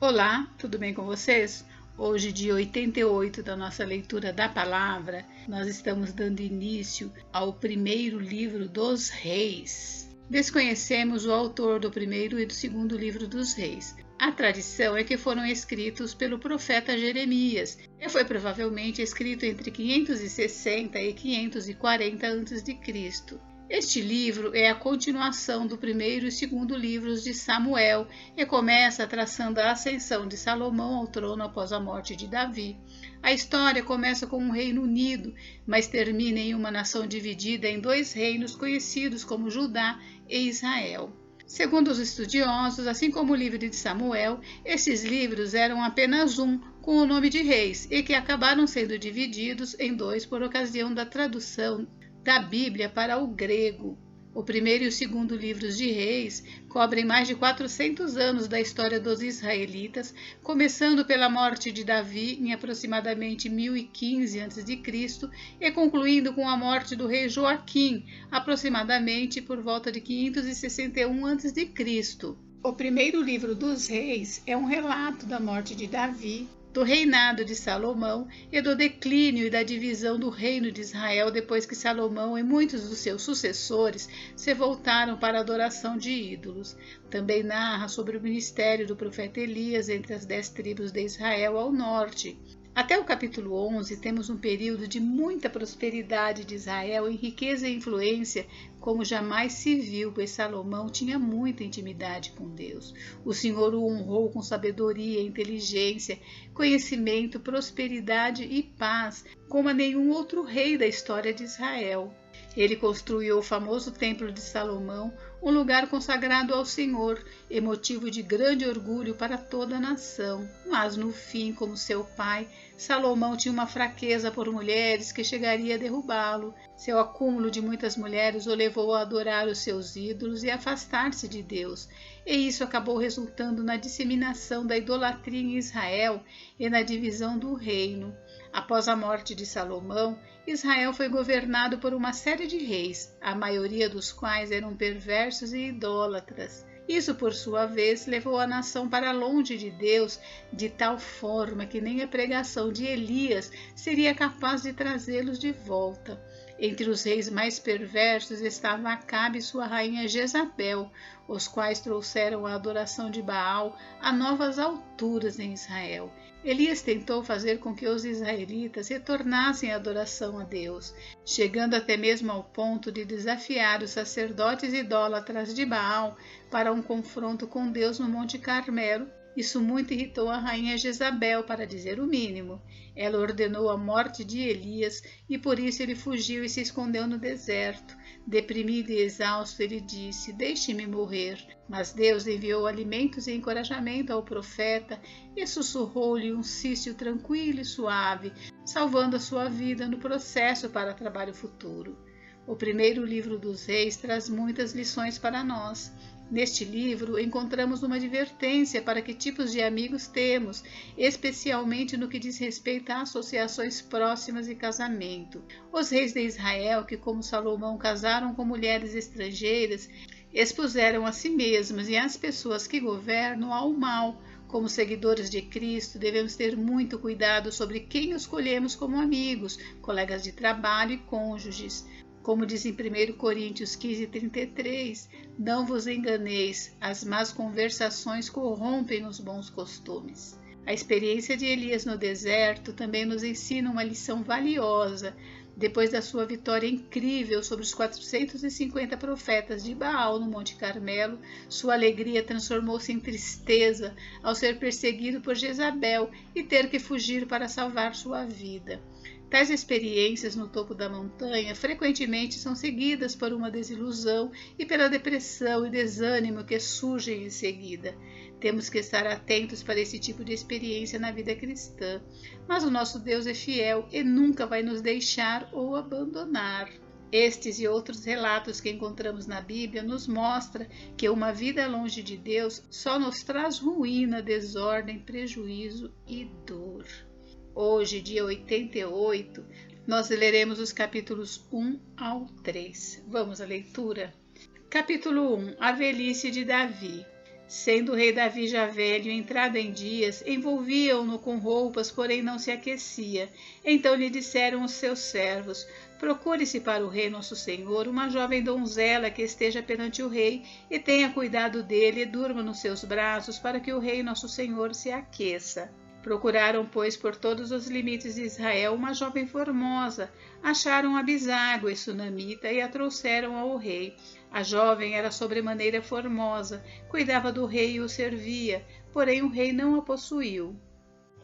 Olá, tudo bem com vocês? Hoje, dia 88 da nossa leitura da palavra, nós estamos dando início ao primeiro livro dos Reis. Desconhecemos o autor do primeiro e do segundo livro dos Reis. A tradição é que foram escritos pelo profeta Jeremias e foi provavelmente escrito entre 560 e 540 a.C. Este livro é a continuação do primeiro e segundo livros de Samuel e começa traçando a ascensão de Salomão ao trono após a morte de Davi. A história começa com um reino unido, mas termina em uma nação dividida em dois reinos conhecidos como Judá e Israel. Segundo os estudiosos, assim como o livro de Samuel, esses livros eram apenas um, com o nome de Reis, e que acabaram sendo divididos em dois por ocasião da tradução da Bíblia para o grego. O primeiro e o segundo livros de Reis cobrem mais de 400 anos da história dos israelitas, começando pela morte de Davi em aproximadamente 1015 a.C. e concluindo com a morte do rei Joaquim, aproximadamente por volta de 561 a.C. O primeiro livro dos Reis é um relato da morte de Davi, do reinado de Salomão e do declínio e da divisão do reino de Israel depois que Salomão e muitos dos seus sucessores se voltaram para a adoração de ídolos. Também narra sobre o ministério do profeta Elias entre as 10 tribos de Israel ao norte. Até o capítulo 11 temos um período de muita prosperidade de Israel em riqueza e influência como jamais se viu, pois Salomão tinha muita intimidade com Deus. O Senhor o honrou com sabedoria, inteligência, conhecimento, prosperidade e paz, como a nenhum outro rei da história de Israel. Ele construiu o famoso Templo de Salomão, um lugar consagrado ao Senhor e motivo de grande orgulho para toda a nação. Mas no fim, como seu pai, Salomão tinha uma fraqueza por mulheres que chegaria a derrubá-lo. Seu acúmulo de muitas mulheres o levou a adorar os seus ídolos e afastar-se de Deus. E isso acabou resultando na disseminação da idolatria em Israel e na divisão do reino. Após a morte de Salomão, Israel foi governado por uma série de reis, a maioria dos quais eram perversos e idólatras. Isso, por sua vez, levou a nação para longe de Deus, de tal forma que nem a pregação de Elias seria capaz de trazê-los de volta. Entre os reis mais perversos estava Acabe e sua rainha Jezabel, os quais trouxeram a adoração de Baal a novas alturas em Israel. Elias tentou fazer com que os israelitas retornassem à adoração a Deus, chegando até mesmo ao ponto de desafiar os sacerdotes idólatras de Baal para um confronto com Deus no Monte Carmelo. Isso muito irritou a rainha Jezabel, para dizer o mínimo. Ela ordenou a morte de Elias e por isso ele fugiu e se escondeu no deserto. Deprimido e exausto, ele disse: "Deixe-me morrer." Mas Deus enviou alimentos e encorajamento ao profeta e sussurrou-lhe um cício tranquilo e suave, salvando a sua vida no processo para trabalho futuro. O primeiro livro dos Reis traz muitas lições para nós. Neste livro, encontramos uma advertência para que tipos de amigos temos, especialmente no que diz respeito a associações próximas e casamento. Os reis de Israel, que como Salomão casaram com mulheres estrangeiras, expuseram a si mesmos e às pessoas que governam ao mal. Como seguidores de Cristo, devemos ter muito cuidado sobre quem escolhemos como amigos, colegas de trabalho e cônjuges. Como diz em 1 Coríntios 15:33, não vos enganeis, as más conversações corrompem os bons costumes. A experiência de Elias no deserto também nos ensina uma lição valiosa. Depois da sua vitória incrível sobre os 450 profetas de Baal no Monte Carmelo, sua alegria transformou-se em tristeza ao ser perseguido por Jezabel e ter que fugir para salvar sua vida. Tais experiências no topo da montanha frequentemente são seguidas por uma desilusão e pela depressão e desânimo que surgem em seguida. Temos que estar atentos para esse tipo de experiência na vida cristã, mas o nosso Deus é fiel e nunca vai nos deixar ou abandonar. Estes e outros relatos que encontramos na Bíblia nos mostram que uma vida longe de Deus só nos traz ruína, desordem, prejuízo e dor. Hoje, dia 88, nós leremos os capítulos 1 ao 3. Vamos à leitura? Capítulo 1. A velhice de Davi. Sendo o rei Davi já velho, entrado em dias, envolviam-no com roupas, porém não se aquecia. Então lhe disseram os seus servos: procure-se para o rei nosso senhor uma jovem donzela que esteja perante o rei e tenha cuidado dele e durma nos seus braços, para que o rei nosso senhor se aqueça. Procuraram, pois, por todos os limites de Israel uma jovem formosa. Acharam Abiságue, sunamita, e a trouxeram ao rei. A jovem era sobremaneira formosa, cuidava do rei e o servia, porém o rei não a possuiu.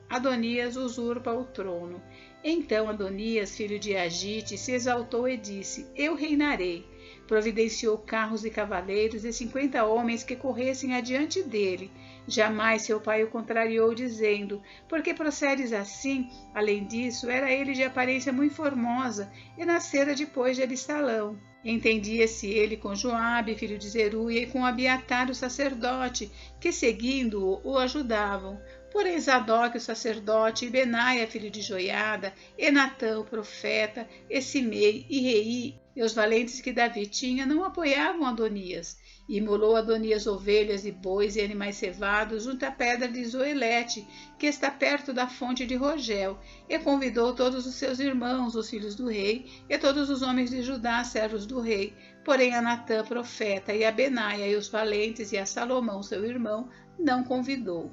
Adonias usurpa o trono. Então Adonias, filho de Agite, se exaltou e disse: eu reinarei. Providenciou carros e cavaleiros e 50 homens que corressem adiante dele. Jamais seu pai o contrariou, dizendo: por que procedes assim? Além disso, era ele de aparência muito formosa e nascera depois de Absalão. Entendia-se ele com Joabe, filho de Zeruia, e com Abiatar, o sacerdote, que, seguindo-o, o ajudavam. Porém Zadok, o sacerdote, e Benaia, filho de Joiada, e Natã, o profeta, e Simei, e Rei, e os valentes que Davi tinha, não apoiavam Adonias. E imolou Adonias ovelhas e bois e animais cevados junto à pedra de Zoelete, que está perto da fonte de Rogel, e convidou todos os seus irmãos, os filhos do rei, e todos os homens de Judá, servos do rei. Porém a Natã, profeta, e a Benaia, e os valentes, e a Salomão, seu irmão, não convidou.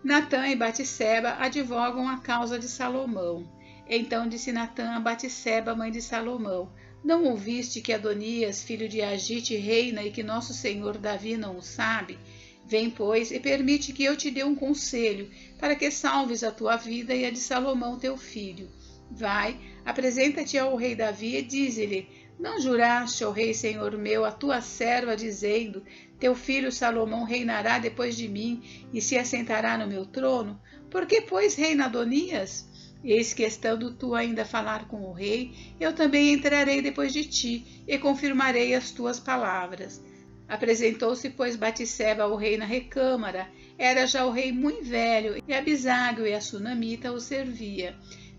Natã e Batseba advogam a causa de Salomão. Então disse Natã a Batseba, mãe de Salomão: não ouviste que Adonias, filho de Agite, reina e que nosso senhor Davi não o sabe? Vem, pois, e permite que eu te dê um conselho, para que salves a tua vida e a de Salomão teu filho. Vai, apresenta-te ao rei Davi e dize-lhe: não juraste, ó rei senhor meu, a tua serva, dizendo: teu filho Salomão reinará depois de mim e se assentará no meu trono? Por que, pois, reina Adonias? Eis que, estando tu ainda a falar com o rei, eu também entrarei depois de ti e confirmarei as tuas palavras. Apresentou-se, pois, Batseba ao rei na recâmara. Era já o rei muito velho, e Abiságue e a sunamita o servia.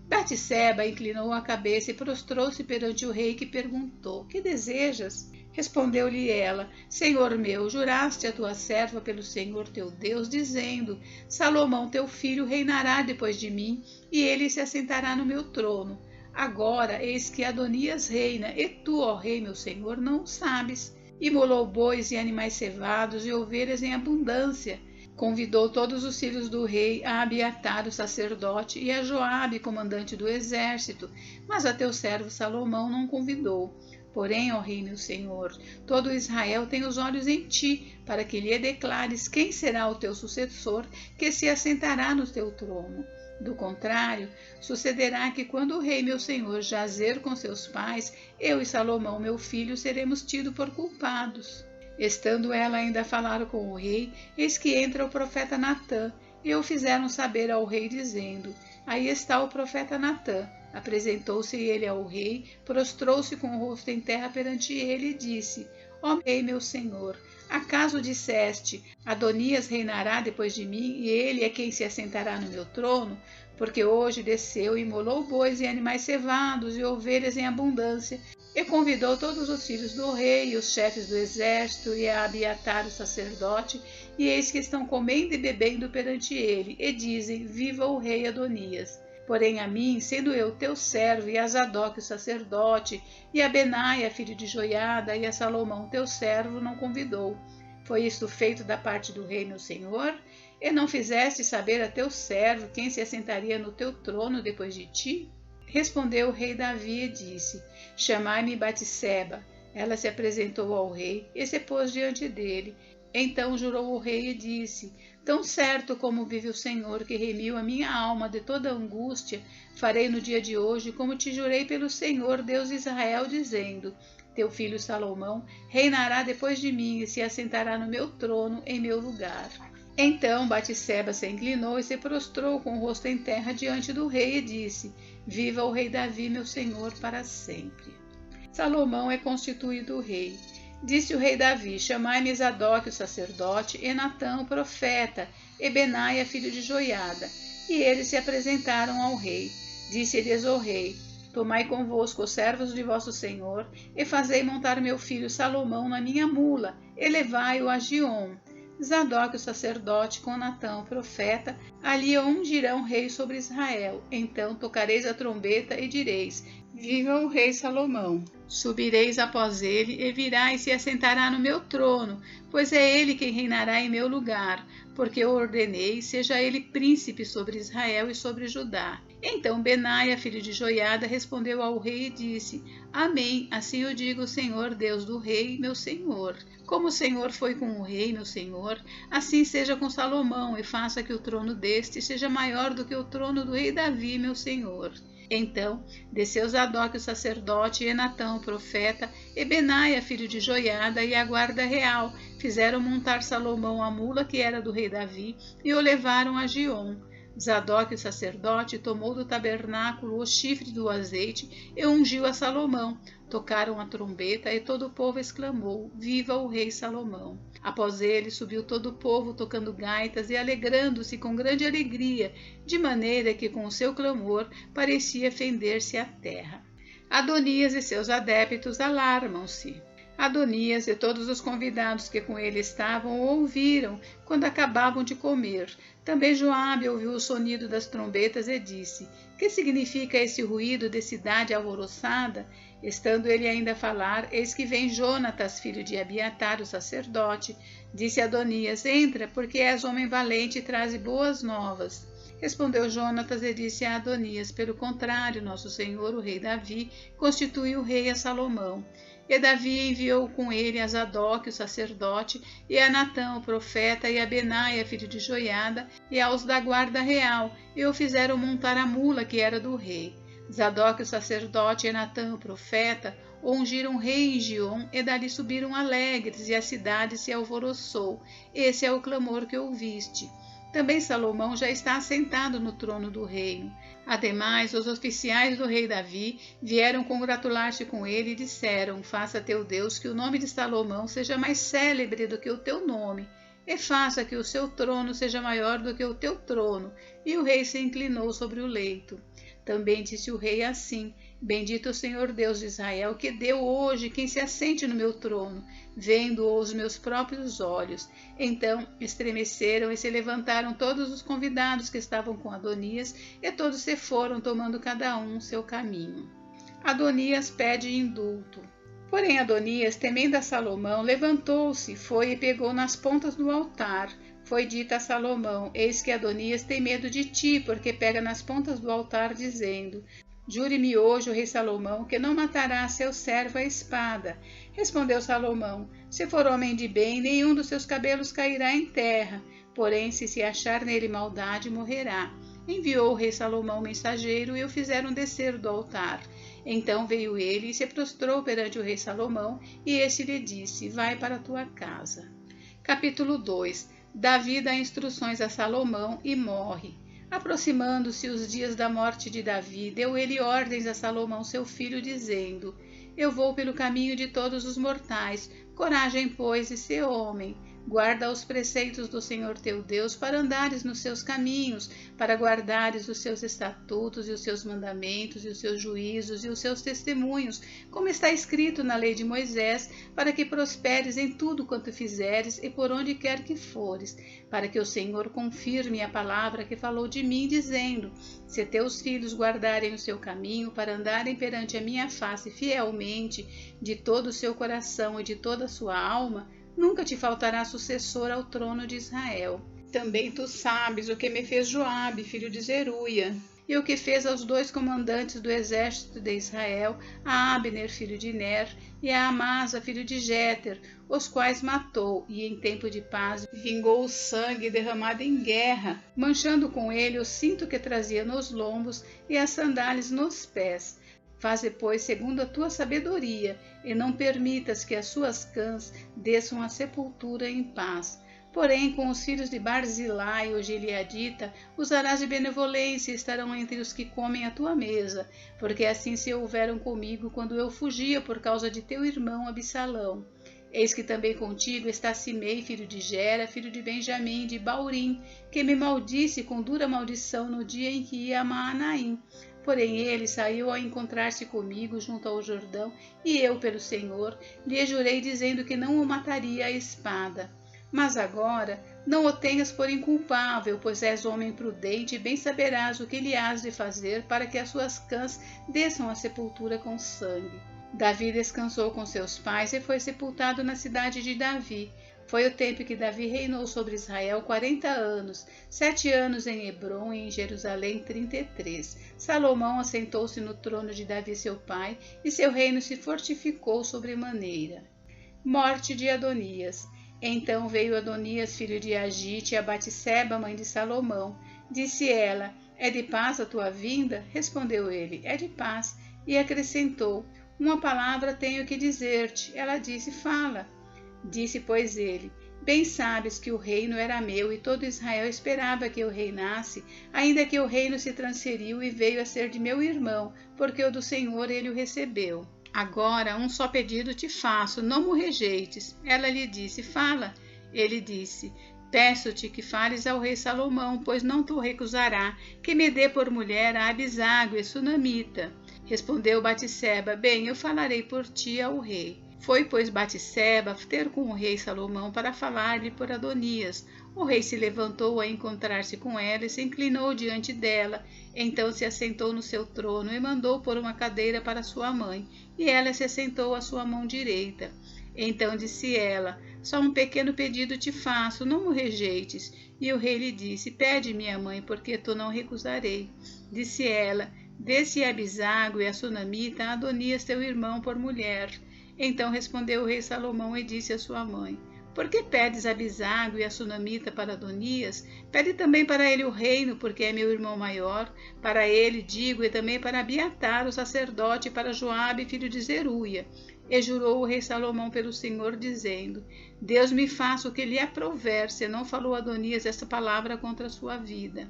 Batseba inclinou a cabeça e prostrou-se perante o rei, que perguntou: que desejas? Respondeu-lhe ela: Senhor meu, juraste a tua serva pelo Senhor teu Deus, dizendo: Salomão teu filho reinará depois de mim, e ele se assentará no meu trono. Agora, eis que Adonias reina, e tu, ó rei meu senhor, não o sabes. Imolou bois e animais cevados e ovelhas em abundância. Convidou todos os filhos do rei, a Abiatar, o sacerdote, e a Joabe, comandante do exército, mas a teu servo Salomão não convidou. Porém, ó rei meu senhor, todo Israel tem os olhos em ti, para que lhe declares quem será o teu sucessor, que se assentará no teu trono. Do contrário, sucederá que quando o rei meu senhor jazer com seus pais, eu e Salomão meu filho seremos tidos por culpados. Estando ela ainda a falar com o rei, eis que entra o profeta Natã, e o fizeram saber ao rei, dizendo: Aí está o profeta Natã. Apresentou-se ele ao rei, prostrou-se com o rosto em terra perante ele e disse: Ó rei meu senhor, acaso disseste: Adonias reinará depois de mim, e ele é quem se assentará no meu trono? Porque hoje desceu e imolou bois e animais cevados e ovelhas em abundância, e convidou todos os filhos do rei e os chefes do exército e a Abiatar, o sacerdote, e eis que estão comendo e bebendo perante ele, e dizem: Viva o rei Adonias! Porém a mim, sendo eu teu servo, e a Zadok, o sacerdote, e a Benaia, filho de Joiada, e a Salomão, teu servo, não convidou. Foi isto feito da parte do rei, meu senhor? E não fizeste saber a teu servo quem se assentaria no teu trono depois de ti? Respondeu o rei Davi e disse: Chamai-me Batseba. Ela se apresentou ao rei e se pôs diante dele. Então jurou o rei e disse: Tão certo como vive o Senhor, que remiu a minha alma de toda angústia, farei no dia de hoje como te jurei pelo Senhor, Deus de Israel, dizendo: Teu filho Salomão reinará depois de mim e se assentará no meu trono em meu lugar. Então Batseba se inclinou e se prostrou com o rosto em terra diante do rei e disse: Viva o rei Davi, meu senhor, para sempre. Salomão é constituído rei. Disse o rei Davi: Chamai-me Zadok, o sacerdote, e Natã, o profeta, e Benaia, filho de Joiada. E eles se apresentaram ao rei. Disse-lhes o rei: Tomai convosco os servos de vosso senhor, e fazei montar meu filho Salomão na minha mula, e levai-o a Giom. Zadok o sacerdote com Natã o profeta, ali ungirão rei sobre Israel. Então tocareis a trombeta e direis: Viva o rei Salomão! Subireis após ele e virá e se assentará no meu trono, pois é ele quem reinará em meu lugar, porque eu ordenei, seja ele príncipe sobre Israel e sobre Judá. Então Benaia, filho de Joiada, respondeu ao rei e disse: Amém, assim eu digo, Senhor, Deus do rei, meu senhor. Como o Senhor foi com o rei, meu senhor, assim seja com Salomão, e faça que o trono deste seja maior do que o trono do rei Davi, meu senhor. Então desceu Zadok o sacerdote, e Natã o profeta, e Benaia, filho de Joiada, e a guarda real fizeram montar Salomão a mula que era do rei Davi, e o levaram a Giom. Zadok o sacerdote tomou do tabernáculo o chifre do azeite e ungiu a Salomão. Tocaram a trombeta e todo o povo exclamou: Viva o rei Salomão! Após ele subiu todo o povo tocando gaitas e alegrando-se com grande alegria, de maneira que com o seu clamor parecia fender-se a terra. Adonias e seus adeptos alarmam-se. Adonias e todos os convidados que com ele estavam o ouviram quando acabavam de comer. Também Joabe ouviu o sonido das trombetas e disse: Que significa esse ruído de cidade alvoroçada? Estando ele ainda a falar, eis que vem Jonatas, filho de Abiatar, o sacerdote. Disse Adonias: Entra, porque és homem valente e traze boas novas. Respondeu Jonatas e disse a Adonias: Pelo contrário, nosso senhor, o rei Davi, constituiu rei a Salomão. E Davi enviou com ele a Zadok, o sacerdote, e a Natã, o profeta, e a Benaia, filho de Joiada, e aos da guarda real, e o fizeram montar a mula que era do rei. Zadok, o sacerdote, e Natã, o profeta, o ungiram rei em Giom, e dali subiram alegres, e a cidade se alvoroçou. Esse é o clamor que ouviste. Também Salomão já está assentado no trono do reino. Ademais, os oficiais do rei Davi vieram congratular-se com ele e disseram: Faça teu Deus que o nome de Salomão seja mais célebre do que o teu nome, e faça que o seu trono seja maior do que o teu trono. E o rei se inclinou sobre o leito. Também disse o rei assim: Bendito o Senhor Deus de Israel, que deu hoje quem se assente no meu trono, vendo-o os meus próprios olhos. Então estremeceram e se levantaram todos os convidados que estavam com Adonias, e todos se foram, tomando cada um seu caminho. Adonias pede indulto. Porém Adonias, temendo a Salomão, levantou-se, foi e pegou nas pontas do altar. Foi dito a Salomão: Eis que Adonias tem medo de ti, porque pega nas pontas do altar, dizendo: Jure-me hoje, o rei Salomão, que não matará seu servo à espada. Respondeu Salomão: Se for homem de bem, nenhum dos seus cabelos cairá em terra. Porém, se achar nele maldade, morrerá. Enviou o rei Salomão mensageiro e o fizeram descer do altar. Então veio ele e se prostrou perante o rei Salomão, e este lhe disse: Vai para a tua casa. Capítulo 2. Davi dá instruções a Salomão e morre. Aproximando-se os dias da morte de Davi, deu ele ordens a Salomão seu filho, dizendo: Eu vou pelo caminho de todos os mortais. Coragem, pois, e sê homem. Guarda os preceitos do Senhor teu Deus, para andares nos seus caminhos, para guardares os seus estatutos e os seus mandamentos e os seus juízos e os seus testemunhos, como está escrito na lei de Moisés, para que prosperes em tudo quanto fizeres e por onde quer que fores, para que o Senhor confirme a palavra que falou de mim, dizendo: Se teus filhos guardarem o seu caminho, para andarem perante a minha face fielmente, de todo o seu coração e de toda a sua alma, nunca te faltará sucessor ao trono de Israel. Também tu sabes o que me fez Joabe, filho de Zeruia, e o que fez aos dois comandantes do exército de Israel, a Abner, filho de Ner, e a Amasa, filho de Jéter, os quais matou, e em tempo de paz vingou o sangue derramado em guerra, manchando com ele o cinto que trazia nos lombos e as sandálias nos pés. Faze, pois, segundo a tua sabedoria, e não permitas que as suas cãs desçam à sepultura em paz. Porém, com os filhos de Barzilai, o gileadita, usarás de benevolência e estarão entre os que comem a tua mesa, porque assim se houveram comigo quando eu fugia por causa de teu irmão Absalão. Eis que também contigo está Simei, filho de Gera, filho de Benjamim, de Baurim, que me maldisse com dura maldição no dia em que ia a Maanaim. Porém ele saiu a encontrar-se comigo junto ao Jordão, e eu, pelo Senhor, lhe jurei dizendo que não o mataria à espada. Mas agora não o tenhas por inculpável, pois és homem prudente e bem saberás o que lhe has de fazer para que as suas cãs desçam à sepultura com sangue. Davi descansou com seus pais e foi sepultado na cidade de Davi. Foi o tempo que Davi reinou sobre Israel 40 anos, 7 anos em Hebrom e em Jerusalém 33. Salomão assentou-se no trono de Davi seu pai, e seu reino se fortificou sobremaneira. Morte de Adonias. Então veio Adonias, filho de Agite, a Batseba, mãe de Salomão. Disse ela: É de paz a tua vinda? Respondeu ele: É de paz. E acrescentou: Uma palavra tenho que dizer-te. Ela disse: Fala. Disse, pois, ele: Bem sabes que o reino era meu e todo Israel esperava que eu reinasse, ainda que o reino se transferiu e veio a ser de meu irmão, porque o do Senhor ele o recebeu. Agora um só pedido te faço, não me rejeites. Ela lhe disse: Fala. Ele disse: Peço-te que fales ao rei Salomão, pois não te recusará, que me dê por mulher a Abiságue, sunamita. Respondeu Batseba: Bem, eu falarei por ti ao rei. Foi, pois, Batseba ter com o rei Salomão para falar-lhe por Adonias. O rei se levantou a encontrar-se com ela e se inclinou diante dela. Então se assentou no seu trono e mandou pôr uma cadeira para sua mãe, e ela se assentou à sua mão direita. Então disse ela: Só um pequeno pedido te faço, não o rejeites. E o rei lhe disse: Pede, minha mãe, porque tu não recusarei. Disse ela: Dê-se a Abiságue e a sunamita a Adonias teu irmão por mulher. Então respondeu o rei Salomão e disse à sua mãe: Por que pedes a Abiságue e a sunamita para Adonias? Pede também para ele o reino, porque é meu irmão maior. Para ele, digo, e também para Abiatar, o sacerdote, e para Joabe, filho de Zeruia. E jurou o rei Salomão pelo Senhor, dizendo: Deus me faça o que lhe aprouver, se não falou Adonias esta palavra contra a sua vida.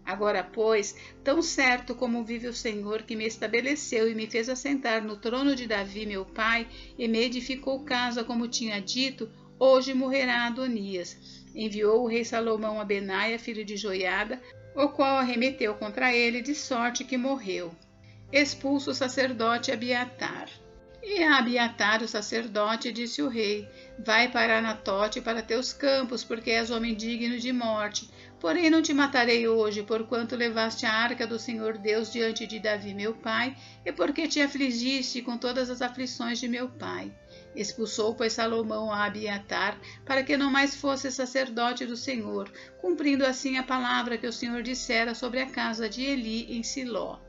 Agora, pois, tão certo como vive o Senhor, que me estabeleceu e me fez assentar no trono de Davi, meu pai, e me edificou casa, como tinha dito, hoje morrerá Adonias. Enviou o rei Salomão a Benaia, filho de Joiada, o qual arremeteu contra ele, de sorte que morreu. Expulso o sacerdote Abiatar. E a Abiatar, o sacerdote, disse o rei: Vai para Anatote, para teus campos, porque és homem digno de morte. Porém não te matarei hoje, porquanto levaste a arca do Senhor Deus diante de Davi meu pai, e porque te afligiste com todas as aflições de meu pai. Expulsou, pois, Salomão a Abiatar, para que não mais fosse sacerdote do Senhor, cumprindo assim a palavra que o Senhor dissera sobre a casa de Eli em Siló.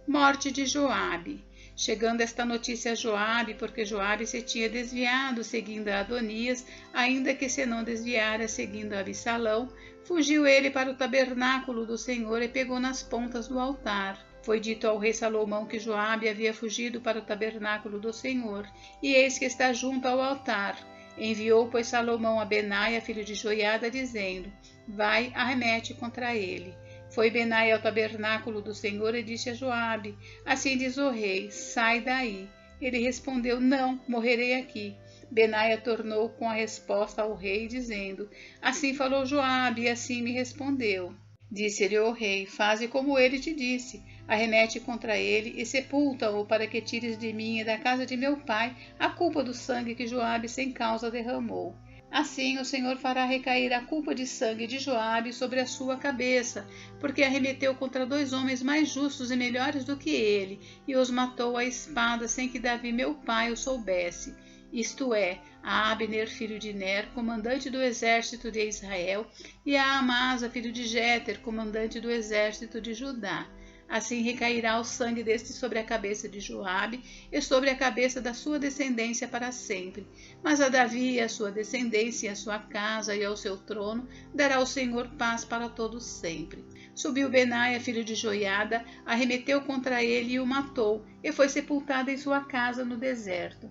Morte de Joabe. Chegando esta notícia a Joabe, porque Joabe se tinha desviado seguindo a Adonias, ainda que se não desviara seguindo a Absalão, fugiu ele para o tabernáculo do Senhor e pegou nas pontas do altar. Foi dito ao rei Salomão que Joabe havia fugido para o tabernáculo do Senhor, e eis que está junto ao altar. Enviou, pois, Salomão a Benaia, filho de Joiada, dizendo: Vai, arremete contra ele. Foi Benaia ao tabernáculo do Senhor e disse a Joabe: Assim diz o rei, sai daí. Ele respondeu: Não, morrerei aqui. Benaia tornou com a resposta ao rei, dizendo: Assim falou Joabe, e assim me respondeu. Disse-lhe o rei: Faze como ele te disse. Arremete contra ele e sepulta-o, para que tires de mim e da casa de meu pai a culpa do sangue que Joabe sem causa derramou. Assim o Senhor fará recair a culpa de sangue de Joabe sobre a sua cabeça, porque arremeteu contra 2 homens mais justos e melhores do que ele, e os matou à espada sem que Davi meu pai o soubesse. Isto é, a Abner, filho de Ner, comandante do exército de Israel, e a Amasa, filho de Jéter, comandante do exército de Judá. Assim recairá o sangue deste sobre a cabeça de Joabe e sobre a cabeça da sua descendência para sempre. Mas a Davi e a sua descendência, e a sua casa e ao seu trono, dará o Senhor paz para todos sempre. Subiu Benaia, filho de Joiada, arremeteu contra ele e o matou, e foi sepultado em sua casa no deserto.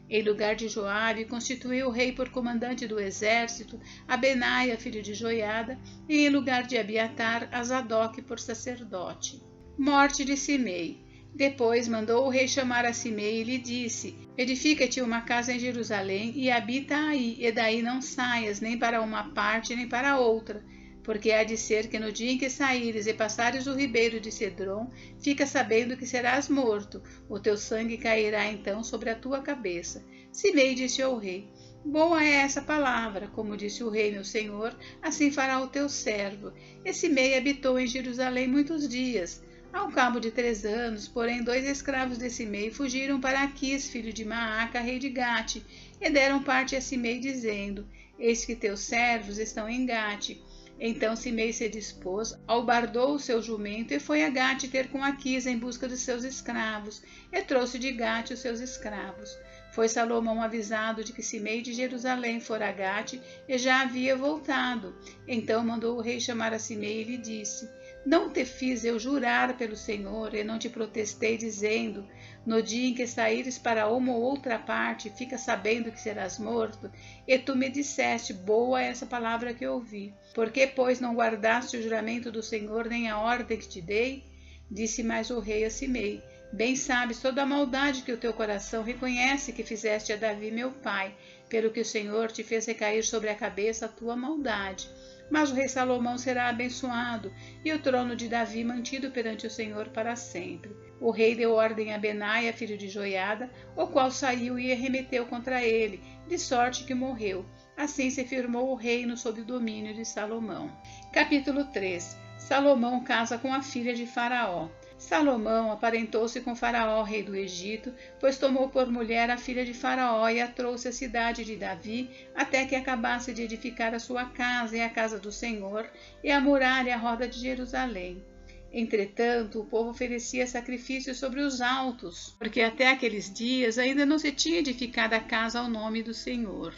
Em lugar de Joabe, constituiu o rei por comandante do exército a Benaia, filho de Joiada, e em lugar de Abiatar, a Zadok por sacerdote. Morte de Simei. Depois mandou o rei chamar a Simei e lhe disse: Edifica-te uma casa em Jerusalém e habita aí, e daí não saias, nem para uma parte nem para outra. Porque há de ser que no dia em que saíres e passares o ribeiro de Cedron, fica sabendo que serás morto, o teu sangue cairá então sobre a tua cabeça. Simei disse ao rei: Boa é essa palavra, como disse o rei meu senhor, assim fará o teu servo. E Simei habitou em Jerusalém muitos dias. Ao cabo de 3 anos, porém, 2 escravos de Simei fugiram para Aquis, filho de Maaca, rei de Gate, e deram parte a Simei, dizendo: Eis que teus servos estão em Gate. Então Simei se dispôs, albardou o seu jumento e foi a Gate ter com Aquis em busca de seus escravos, e trouxe de Gate os seus escravos. Foi Salomão avisado de que Simei de Jerusalém fora a Gate e já havia voltado. Então mandou o rei chamar a Simei e lhe disse: Não te fiz eu jurar pelo Senhor e não te protestei, dizendo: No dia em que saíres para uma ou outra parte, fica sabendo que serás morto? E tu me disseste: Boa é essa palavra que ouvi. Por que, pois, não guardaste o juramento do Senhor nem a ordem que te dei? Disse mais o rei a Simei: Bem sabes toda a maldade que o teu coração reconhece que fizeste a Davi meu pai, pelo que o Senhor te fez recair sobre a cabeça a tua maldade. Mas o rei Salomão será abençoado, e o trono de Davi mantido perante o Senhor para sempre. O rei deu ordem a Benaia, filho de Joiada, o qual saiu e arremeteu contra ele, de sorte que morreu. Assim se firmou o reino sob o domínio de Salomão. Capítulo 3. Salomão casa com a filha de Faraó. Salomão aparentou-se com Faraó, rei do Egito, pois tomou por mulher a filha de Faraó e a trouxe à cidade de Davi, até que acabasse de edificar a sua casa e a casa do Senhor, e a muralha à roda de Jerusalém. Entretanto, o povo oferecia sacrifícios sobre os altos, porque até aqueles dias ainda não se tinha edificado a casa ao nome do Senhor.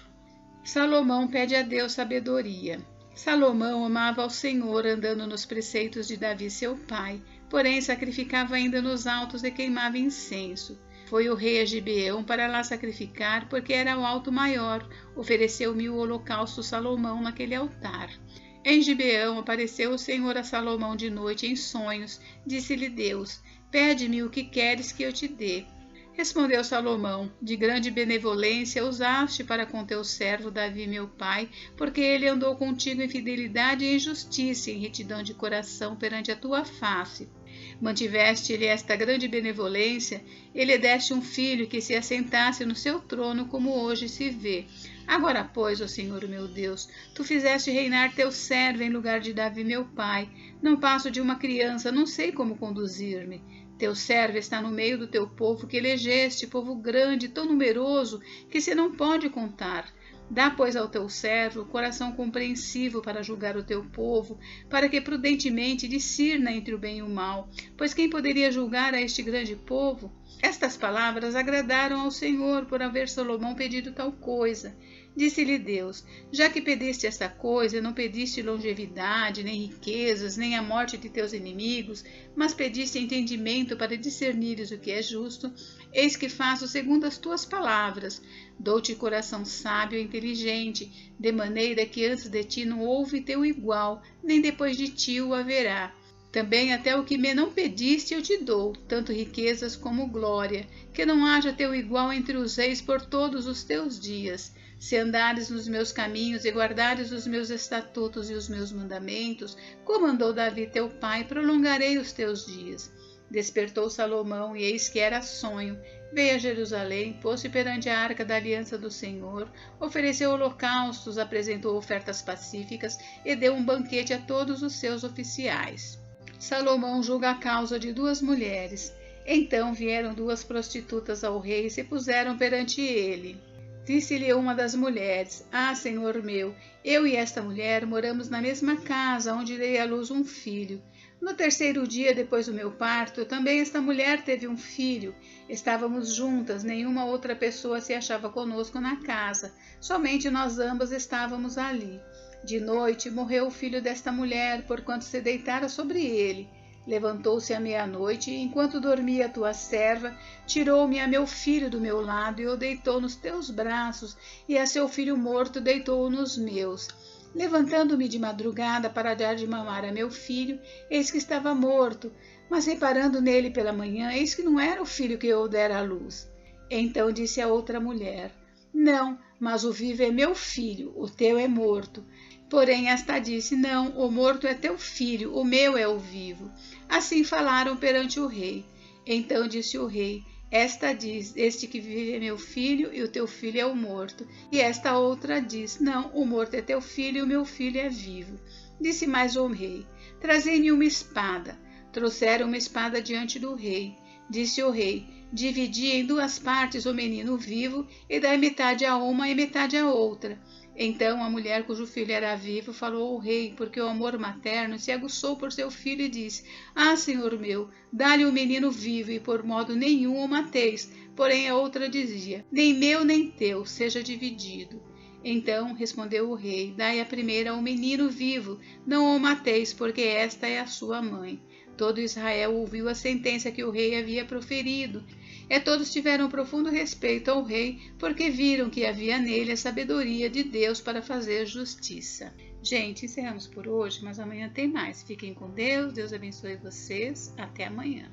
Salomão pede a Deus sabedoria. Salomão amava ao Senhor, andando nos preceitos de Davi seu pai, porém sacrificava ainda nos altos e queimava incenso. Foi o rei a Gibeão para lá sacrificar, porque era o alto maior. Ofereceu 1000 holocaustos Salomão naquele altar. Em Gibeão apareceu o Senhor a Salomão de noite em sonhos. Disse-lhe Deus: Pede-me o que queres que eu te dê. Respondeu Salomão: De grande benevolência usaste para com teu servo Davi meu pai, porque ele andou contigo em fidelidade e em justiça, em retidão de coração perante a tua face. Mantiveste-lhe esta grande benevolência, e lhe deste um filho que se assentasse no seu trono, como hoje se vê. Agora, pois, ó Senhor meu Deus, tu fizeste reinar teu servo em lugar de Davi meu pai. Não passo de uma criança, não sei como conduzir-me. Teu servo está no meio do teu povo que elegeste, povo grande, tão numeroso, que se não pode contar. Dá, pois, ao teu servo coração compreensivo para julgar o teu povo, para que prudentemente discirna entre o bem e o mal. Pois quem poderia julgar a este grande povo? Estas palavras agradaram ao Senhor por haver Salomão pedido tal coisa. Disse-lhe Deus: Já que pediste esta coisa, não pediste longevidade, nem riquezas, nem a morte de teus inimigos, mas pediste entendimento para discernires o que é justo, eis que faço segundo as tuas palavras. Dou-te coração sábio e inteligente, de maneira que antes de ti não houve teu igual, nem depois de ti o haverá. Também até o que me não pediste eu te dou, tanto riquezas como glória, que não haja teu igual entre os reis por todos os teus dias. Se andares nos meus caminhos e guardares os meus estatutos e os meus mandamentos, como andou Davi teu pai, prolongarei os teus dias. Despertou Salomão, e eis que era sonho. Veio a Jerusalém, pôs-se perante a arca da aliança do Senhor, ofereceu holocaustos, apresentou ofertas pacíficas e deu um banquete a todos os seus oficiais. Salomão julga a causa de 2 mulheres. Então vieram 2 prostitutas ao rei e se puseram perante ele. Disse-lhe uma das mulheres: Ah, senhor meu, eu e esta mulher moramos na mesma casa, onde dei à luz um filho. No 3º dia depois do meu parto, também esta mulher teve um filho. Estávamos juntas, nenhuma outra pessoa se achava conosco na casa, somente nós ambas estávamos ali. De noite morreu o filho desta mulher, porquanto se deitara sobre ele. Levantou-se à meia-noite, e enquanto dormia a tua serva, tirou-me a meu filho do meu lado e o deitou nos teus braços, e a seu filho morto deitou-o nos meus. Levantando-me de madrugada para dar de mamar a meu filho, eis que estava morto, mas reparando nele pela manhã, eis que não era o filho que eu dera à luz. Então disse a outra mulher: Não, mas o vivo é meu filho, o teu é morto. Porém esta disse: Não, o morto é teu filho, o meu é o vivo. Assim falaram perante o rei. Então disse o rei: Esta diz: este que vive é meu filho, e o teu filho é o morto. E esta outra diz: não, o morto é teu filho, e o meu filho é vivo. Disse mais o rei: trazei-me uma espada. Trouxeram uma espada diante do rei. Disse o rei: dividi em duas partes o menino vivo, e dai metade a uma e metade a outra. Então a mulher cujo filho era vivo falou ao rei, porque o amor materno se aguçou por seu filho, e disse: ah, senhor meu, dá-lhe o menino vivo, e por modo nenhum o mateis. Porém a outra dizia: nem meu nem teu, seja dividido. Então respondeu o rei: dai a primeira o menino vivo, não o mateis, porque esta é a sua mãe. Todo Israel ouviu a sentença que o rei havia proferido. E todos tiveram profundo respeito ao rei, porque viram que havia nele a sabedoria de Deus para fazer justiça. Gente, encerramos por hoje, mas amanhã tem mais. Fiquem com Deus, Deus abençoe vocês. Até amanhã.